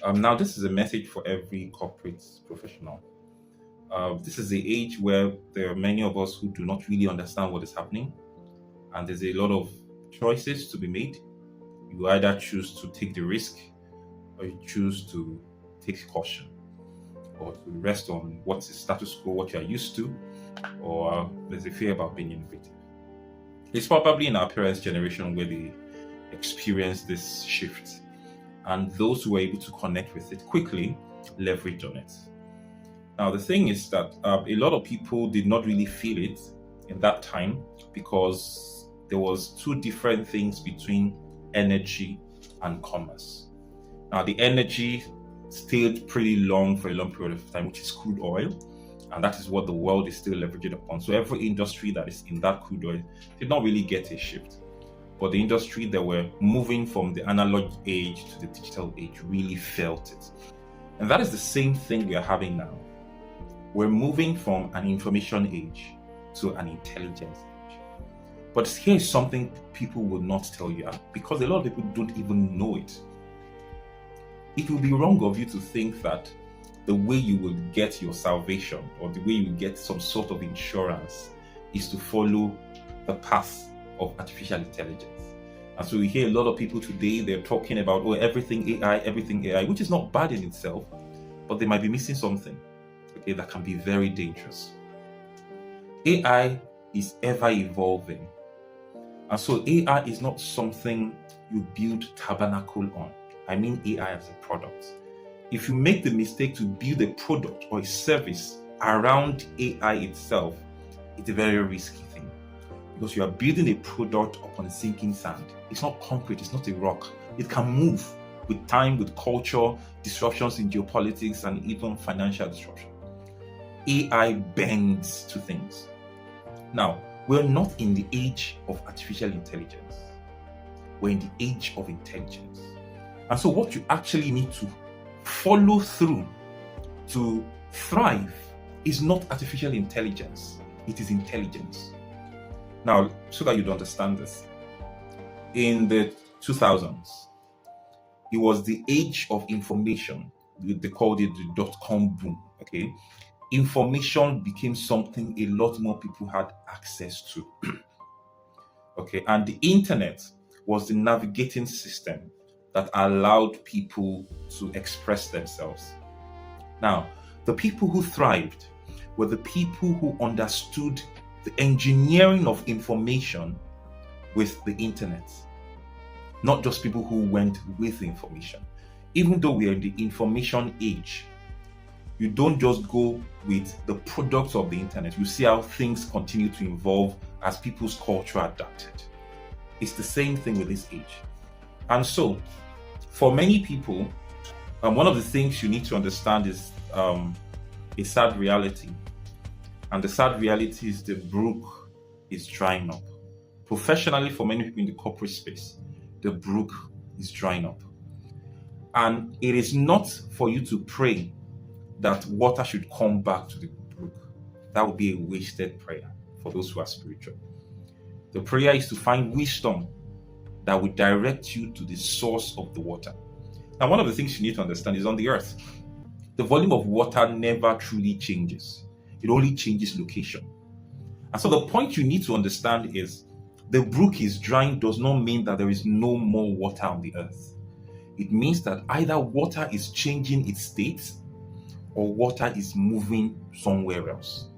Now, this is a message for every corporate professional. This is the age where there are many of us who do not really understand what is happening, and there's a lot of choices to be made. You either choose to take the risk or you choose to take caution or to rest on what's the status quo, what you're used to, or there's a fear about being innovative. It's probably in our parents' generation where they experienced this shift, and those who were able to connect with it quickly leveraged on it. Now, the thing is that a lot of people did not really feel it in that time because there was two different things between energy and commerce. Now, the energy stayed pretty long for a long period of time, which is crude oil, and that is what the world is still leveraging upon. So every industry that is in that crude oil did not really get a shift. But the industry that were moving from the analog age to the digital age really felt it. And that is the same thing we are having now. We're moving from an information age to an intelligence age. But here is something people will not tell you because a lot of people don't even know it. It will be wrong of you to think that the way you will get your salvation or the way you will get some sort of insurance is to follow the path of artificial intelligence. And so we hear a lot of people today, they're talking about, oh, everything AI, which is not bad in itself, but they might be missing something, okay, that can be very dangerous. AI is ever evolving. And so AI is not something you build tabernacle on. I mean AI as a product. If you make the mistake to build a product or a service around AI itself, it's a very risky thing because you are building a product upon sinking sand. It's not concrete, it's not a rock. It can move with time, with culture, disruptions in geopolitics, and even financial disruption. AI bends to things. Now, we're not in the age of artificial intelligence. We're in the age of intelligence. And so what you actually need to follow through to thrive is not artificial intelligence, it is intelligence. Now, so that you'd understand this, in the 2000s, it was the age of information. They called it the dot-com boom, okay? Information became something a lot more people had access to, okay? And the internet was the navigating system that allowed people to express themselves. Now, the people who thrived were the people who understood the engineering of information with the internet, not just people who went with information. Even though we are in the information age, you don't just go with the products of the internet. You see how things continue to evolve as people's culture adapted. It's the same thing with this age. And so, for many people, one of the things you need to understand is a sad reality. And the sad reality is the brook is drying up. Professionally, for many people in the corporate space, the brook is drying up. And it is not for you to pray that water should come back to the brook. That would be a wasted prayer for those who are spiritual. The prayer is to find wisdom that will direct you to the source of the water. Now, one of the things you need to understand is on the earth, the volume of water never truly changes. It only changes location. And so the point you need to understand is the brook is drying does not mean that there is no more water on the earth. It means that either water is changing its state or water is moving somewhere else.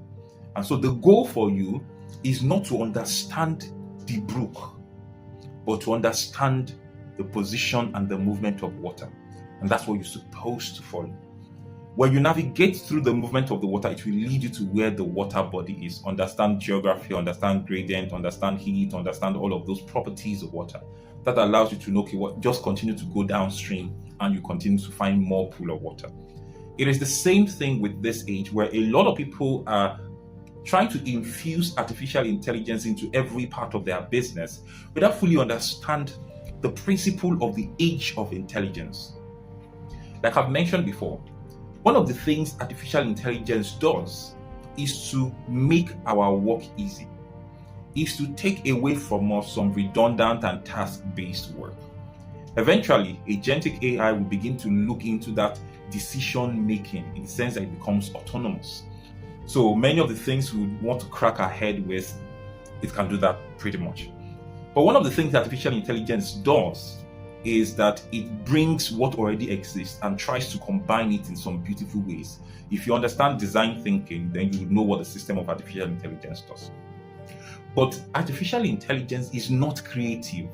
And so the goal for you is not to understand the brook, but to understand the position and the movement of water. And that's what you're supposed to follow. When you navigate through the movement of the water, it will lead you to where the water body is. Understand geography, understand gradient, understand heat, understand all of those properties of water. That allows you to know, okay, just continue to go downstream and you continue to find more pool of water. It is the same thing with this age where a lot of people are trying to infuse artificial intelligence into every part of their business without fully understand the principle of the age of intelligence. Like I've mentioned before, one of the things artificial intelligence does is to make our work easy, is to take away from us some redundant and task-based work. Eventually, agentic AI will begin to look into that decision making in the sense that it becomes autonomous. So many of the things we would want to crack our head with, it can do that pretty much. But one of the things that artificial intelligence does is that it brings what already exists and tries to combine it in some beautiful ways. If you understand design thinking, then you would know what the system of artificial intelligence does. But artificial intelligence is not creative.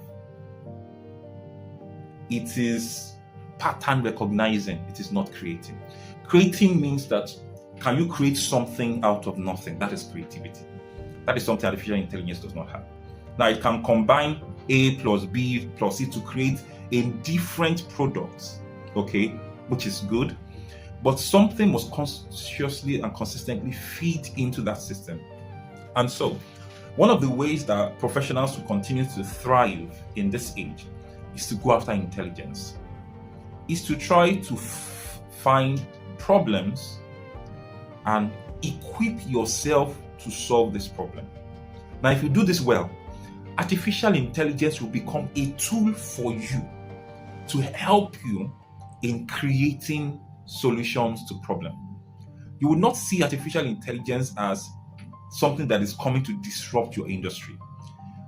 It is pattern recognizing. It is not creating. Creating means that can you create something out of nothing? That is creativity. That is something artificial intelligence does not have. Now it can combine A plus B plus C to create a different product, okay, which is good. But something must consciously and consistently feed into that system. And so, one of the ways that professionals will continue to thrive in this age is to go after intelligence, is to try to find problems and equip yourself to solve this problem. Now, if you do this well, artificial intelligence will become a tool for you to help you in creating solutions to problems. You will not see artificial intelligence as something that is coming to disrupt your industry.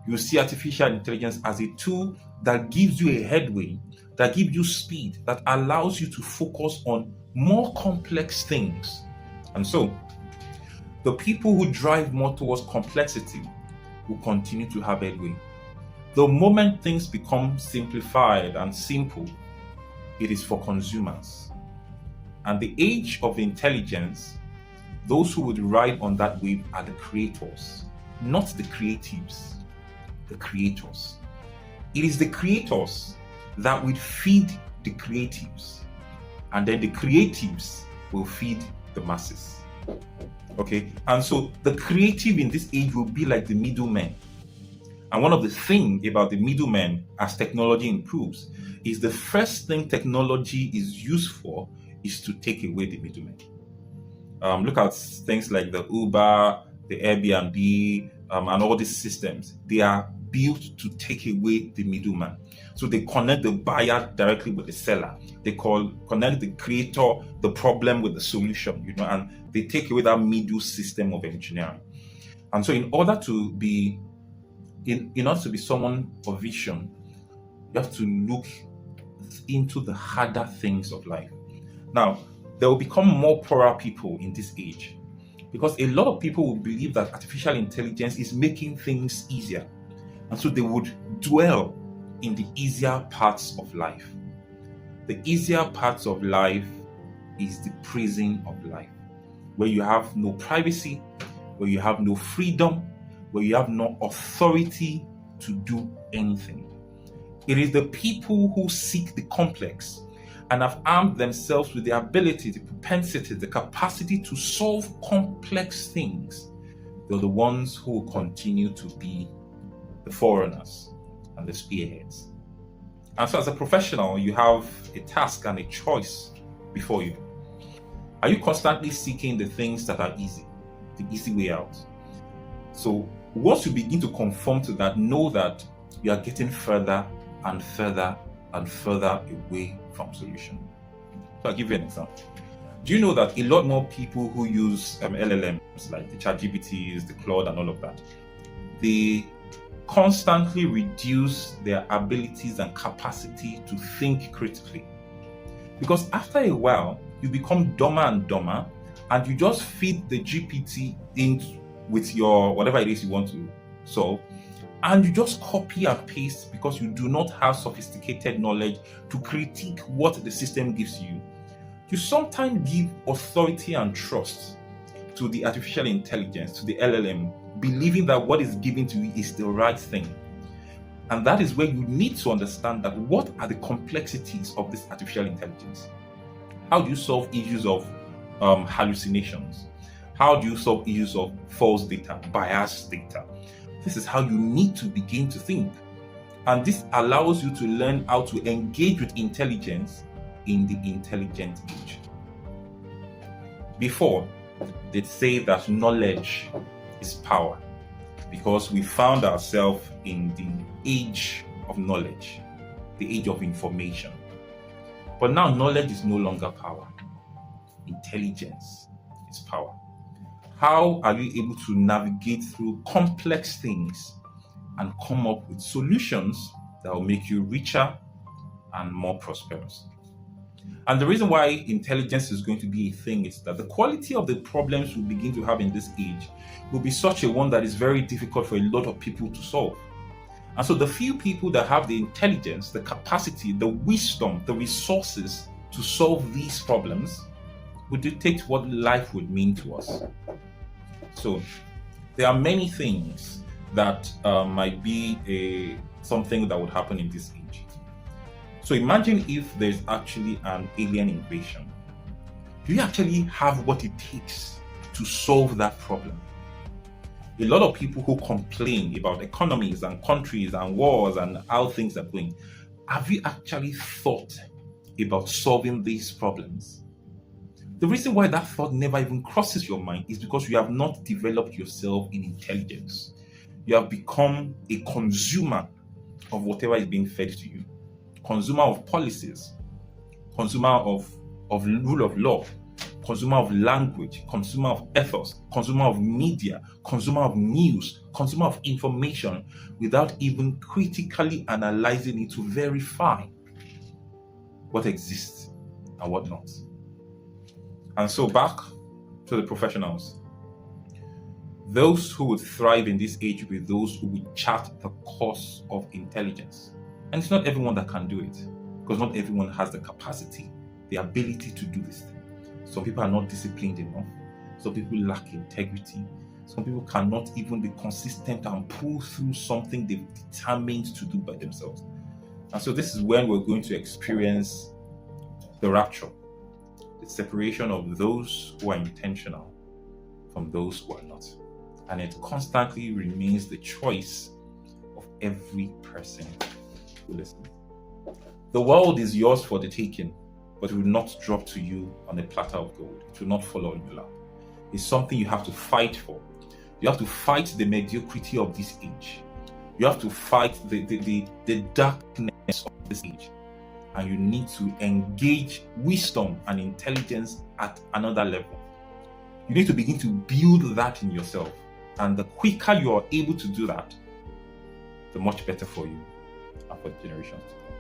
You see artificial intelligence as a tool that gives you a headway, that gives you speed, that allows you to focus on more complex things. And so, the people who drive more towards complexity will continue to have headway. The moment things become simplified and simple, it is for consumers. And the age of intelligence, those who would ride on that wave are the creators, not the creatives, the creators. It is the creators that will feed the creatives, and then the creatives will feed the masses. Okay, and so the creative in this age will be like the middlemen. And one of the things about the middlemen as technology improves is the first thing technology is used for is to take away the middlemen. Look at things like the Uber, the Airbnb, and all these systems. They are built to take away the middleman. So they connect the buyer directly with the seller. They connect the creator, the problem with the solution, and they take away that middle system of engineering. And so in order to be someone of vision, you have to look into the harder things of life. Now, there will become more poorer people in this age because a lot of people will believe that artificial intelligence is making things easier. And so they would dwell in the easier parts of life. The easier parts of life is the prison of life, where you have no privacy, where you have no freedom, where you have no authority to do anything. It is the people who seek the complex and have armed themselves with the ability, the propensity, the capacity to solve complex things. They're the ones who will continue to be the forerunners and the spearheads. And so as a professional, you have a task and a choice before you. Are you constantly seeking the things that are easy, the easy way out? So once you begin to conform to that, know that you are getting further and further and further away from solution. So I'll give you an example. Do you know that a lot more people who use LLMs like the ChatGPTs, the Claude and all of that, they constantly reduce their abilities and capacity to think critically. Because after a while, you become dumber and dumber, and you just feed the GPT in with your whatever it is you want to solve, and you just copy and paste because you do not have sophisticated knowledge to critique what the system gives you. You sometimes give authority and trust to the artificial intelligence, to the LLM, believing that what is given to you is the right thing. And that is where you need to understand that what are the complexities of this artificial intelligence? How do you solve issues of hallucinations? How do you solve issues of false data, biased data? This is how you need to begin to think. And this allows you to learn how to engage with intelligence in the intelligent age. Before, they'd say that knowledge is power because we found ourselves in the age of knowledge. the age of information. But now knowledge is no longer power. Intelligence is power. How are you able to navigate through complex things and come up with solutions that will make you richer and more prosperous? And the reason why intelligence is going to be a thing is that the quality of the problems we begin to have in this age will be such a one that is very difficult for a lot of people to solve. And so the few people that have the intelligence, the capacity, the wisdom, the resources to solve these problems will dictate what life would mean to us. So there are many things that might be something that would happen in this age. So imagine if there's actually an alien invasion. Do you actually have what it takes to solve that problem? A lot of people who complain about economies and countries and wars and how things are going, have you actually thought about solving these problems? The reason why that thought never even crosses your mind is because you have not developed yourself in intelligence. You have become a consumer of whatever is being fed to you. Consumer of policies, consumer of rule of law, consumer of language, consumer of ethos, consumer of media, consumer of news, consumer of information, without even critically analyzing it to verify what exists and what not. And so back to the professionals. Those who would thrive in this age will be those who would chart the course of intelligence. And it's not everyone that can do it, because not everyone has the capacity, the ability to do this thing. Some people are not disciplined enough. Some people lack integrity. Some people cannot even be consistent and pull through something they've determined to do by themselves. And so this is when we're going to experience the rapture, the separation of those who are intentional from those who are not. And it constantly remains the choice of every person who listens. The world is yours for the taking, but it will not drop to you on a platter of gold. It will not fall on your lap. It's something you have to fight for. You have to fight the mediocrity of this age. You have to fight the darkness of this age. And you need to engage wisdom and intelligence at another level. You need to begin to build that in yourself. And the quicker you are able to do that, the much better for you and for the generations to come.